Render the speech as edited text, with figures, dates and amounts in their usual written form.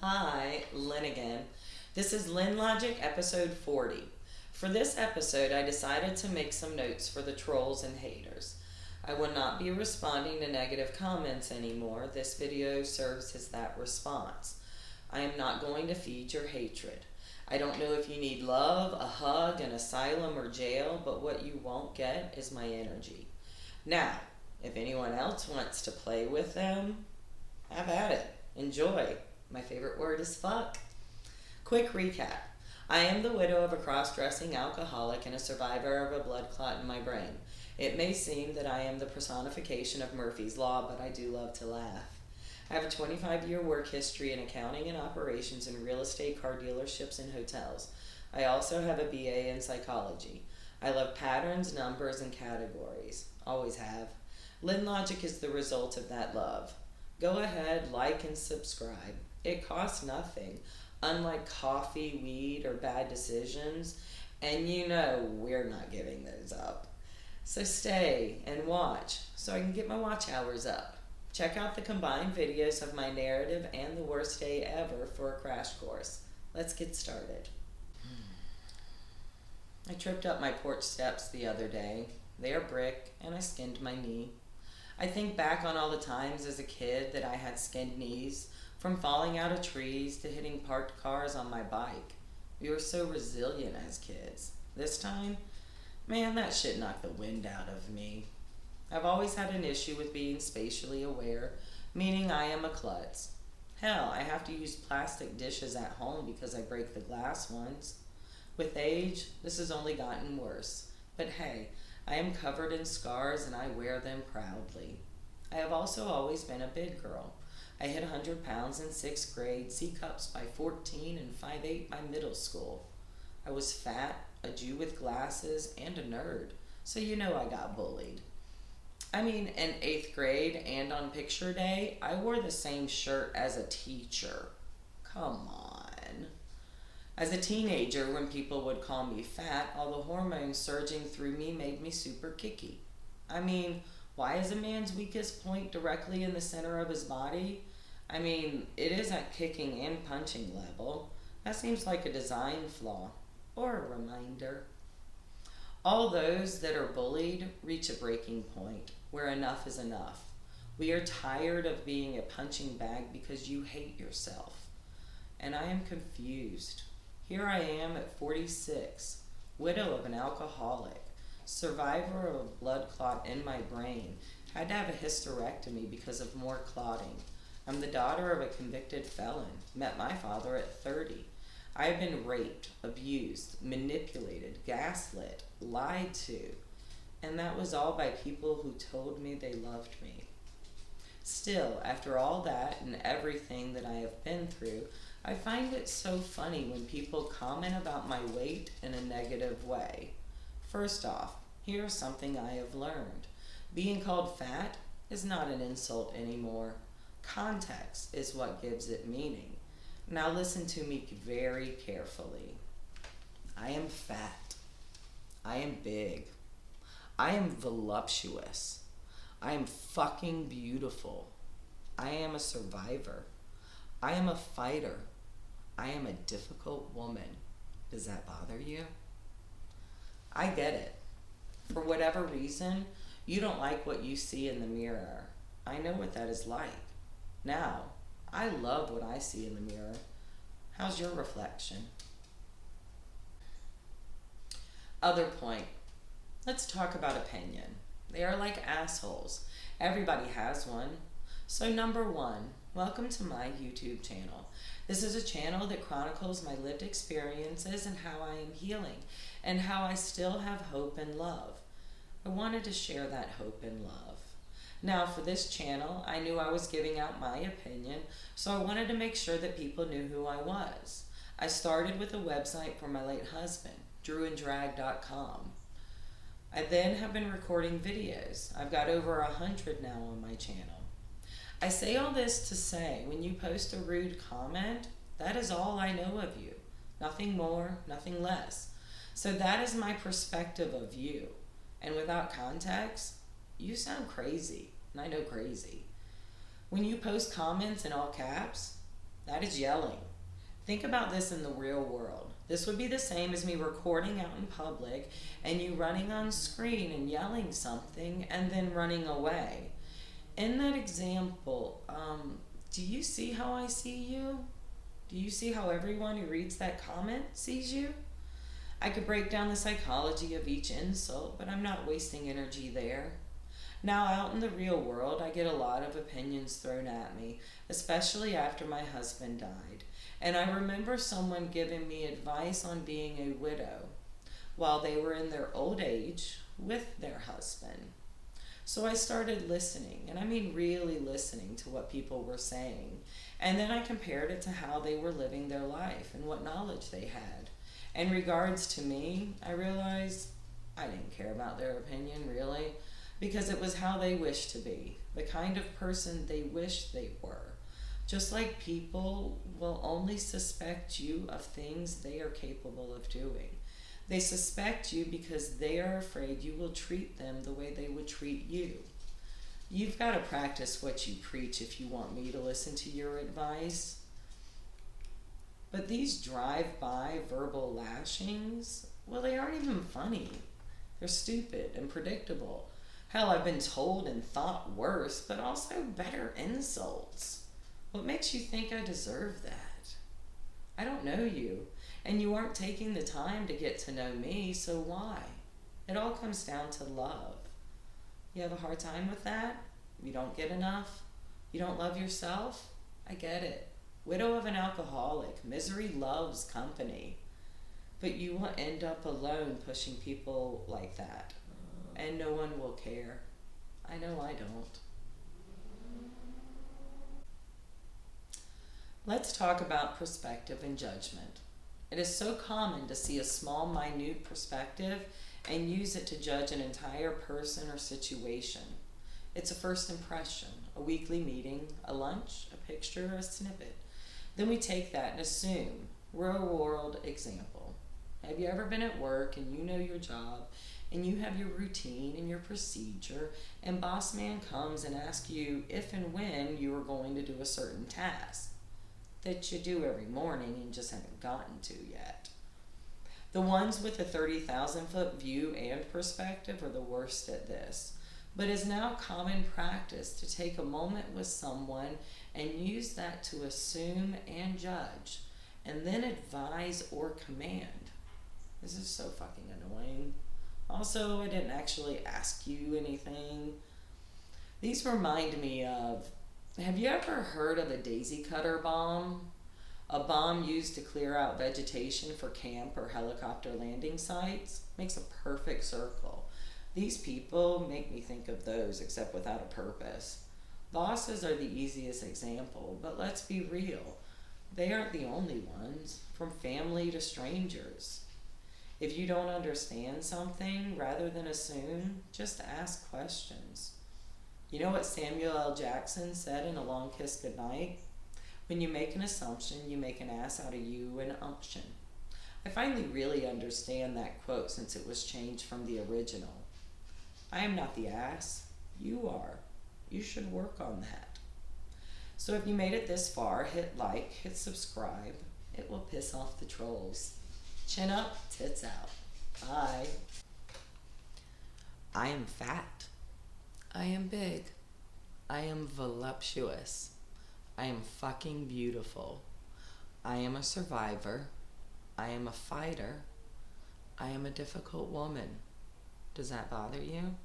Hi, Lynn again. This is Lynn Logic, episode 40. For this episode, I decided to make some notes for the trolls and haters. I will not be responding to negative comments anymore. This video serves as that response. I am not going to feed your hatred. I don't know if you need love, a hug, an asylum, or jail, but what you won't get is my energy. Now, if anyone else wants to play with them, have at it. Enjoy. My favorite word is fuck. Quick recap. I am the widow of a cross-dressing alcoholic and a survivor of a blood clot in my brain. It may seem that I am the personification of Murphy's Law, but I do love to laugh. I have a 25-year work history in accounting and operations in real estate, car dealerships, and hotels. I also have a BA in psychology. I love patterns, numbers, and categories. Always have. Lynn Logic is the result of that love. Go ahead, like, and subscribe. It costs nothing, unlike coffee, weed, or bad decisions, and you know we're not giving those up. So stay and watch so I can get my watch hours up. Check out the combined videos of my narrative and the worst day ever for a crash course. Let's get started. I tripped up my porch steps the other day. They are brick, and I skinned my knee. I think back on all the times as a kid that I had skinned knees, from falling out of trees to hitting parked cars on my bike. We were so resilient as kids. This time, man, that shit knocked the wind out of me. I've always had an issue with being spatially aware, meaning I am a klutz. Hell, I have to use plastic dishes at home because I break the glass ones. With age, this has only gotten worse. But hey, I am covered in scars and I wear them proudly. I have also always been a big girl. I hit 100 pounds in 6th grade, C-cups by 14, and 5'8" by middle school. I was fat, a Jew with glasses, and a nerd, so you know I got bullied. I mean, in 8th grade and on picture day, I wore the same shirt as a teacher. Come on. As a teenager, when people would call me fat, all the hormones surging through me made me super kicky. I mean, why is a man's weakest point directly in the center of his body? I mean, it is at kicking and punching level. That seems like a design flaw, or a reminder. All those that are bullied reach a breaking point where enough is enough. We are tired of being a punching bag because you hate yourself. And I am confused. Here I am at 46, widow of an alcoholic, survivor of a blood clot in my brain, had to have a hysterectomy because of more clotting. I'm the daughter of a convicted felon, met my father at 30. I have been raped, abused, manipulated, gaslit, lied to, and that was all by people who told me they loved me. Still, after all that and everything that I have been through, I find it so funny when people comment about my weight in a negative way. First off, here's something I have learned. Being called fat is not an insult anymore. Context is what gives it meaning. Now listen to me very carefully. I am fat. I am big. I am voluptuous. I am fucking beautiful. I am a survivor. I am a fighter. I am a difficult woman. Does that bother you? I get it. For whatever reason, you don't like what you see in the mirror. I know what that is like. Now, I love what I see in the mirror. How's your reflection? Other point. Let's talk about opinion. They are like assholes. Everybody has one. So number one, welcome to my YouTube channel. This is a channel that chronicles my lived experiences and how I am healing, and how I still have hope and love. I wanted to share that hope and love. Now, for this channel, I knew I was giving out my opinion, so I wanted to make sure that people knew who I was. I started with a website for my late husband, drewanddrag.com. I then have been recording videos. I've got over 100 now on my channel. I say all this to say, when you post a rude comment, that is all I know of you. Nothing more, nothing less. So that is my perspective of you. And without context, you sound crazy, and I know crazy. When you post comments in all caps, That is yelling. Think about this in the real world. This would be the same as me recording out in public and you running on screen and yelling something and then running away. In that example, do you see how I see you? Do you see how everyone who reads that comment sees you? I could break down the psychology of each insult, but I'm not wasting energy there. Now, out in the real world, I get a lot of opinions thrown at me, especially after my husband died. And I remember someone giving me advice on being a widow while they were in their old age with their husband. So I started listening, and I mean really listening to what people were saying. And then I compared it to how they were living their life and what knowledge they had. In regards to me, I realized I didn't care about their opinion, really, because it was how they wished to be, the kind of person they wished they were. Just like people will only suspect you of things they are capable of doing. They suspect you because they are afraid you will treat them the way they would treat you. You've got to practice what you preach if you want me to listen to your advice. But these drive-by verbal lashings, well, they aren't even funny. They're stupid and predictable. Hell, I've been told and thought worse, but also better insults. What makes you think I deserve that? I don't know you, and you aren't taking the time to get to know me, so why? It all comes down to love. You have a hard time with that? You don't get enough? You don't love yourself? I get it. Widow of an alcoholic, misery loves company. But you will end up alone pushing people like that. And no one will care. I know I don't. Let's talk about perspective and judgment. It is so common to see a small, minute perspective and use it to judge an entire person or situation. It's a first impression, a weekly meeting, a lunch, a picture, a snippet. Then we take that and assume. Real world example. Have you ever been at work and you know your job and you have your routine and your procedure and boss man comes and asks you if and when you are going to do a certain task that you do every morning and just haven't gotten to yet? The ones with a 30,000 foot view and perspective are the worst at this. But it's now common practice to take a moment with someone and use that to assume and judge, and then advise or command. This is so fucking annoying. Also, I didn't actually ask you anything. These remind me of, have you ever heard of a daisy cutter bomb? A bomb used to clear out vegetation for camp or helicopter landing sites. Makes a perfect circle. These people make me think of those, except without a purpose. Bosses are the easiest example, but let's be real. They aren't the only ones, from family to strangers. If you don't understand something, rather than assume, just ask questions. You know what Samuel L. Jackson said in A Long Kiss Goodnight? When you make an assumption, you make an ass out of you and unction. I finally really understand that quote since it was changed from the original. I am not the ass. You are. You should work on that. So if you made it this far, hit like, hit subscribe. It will piss off the trolls. Chin up, tits out. Bye. I am fat. I am big. I am voluptuous. I am fucking beautiful. I am a survivor. I am a fighter. I am a difficult woman. Does that bother you?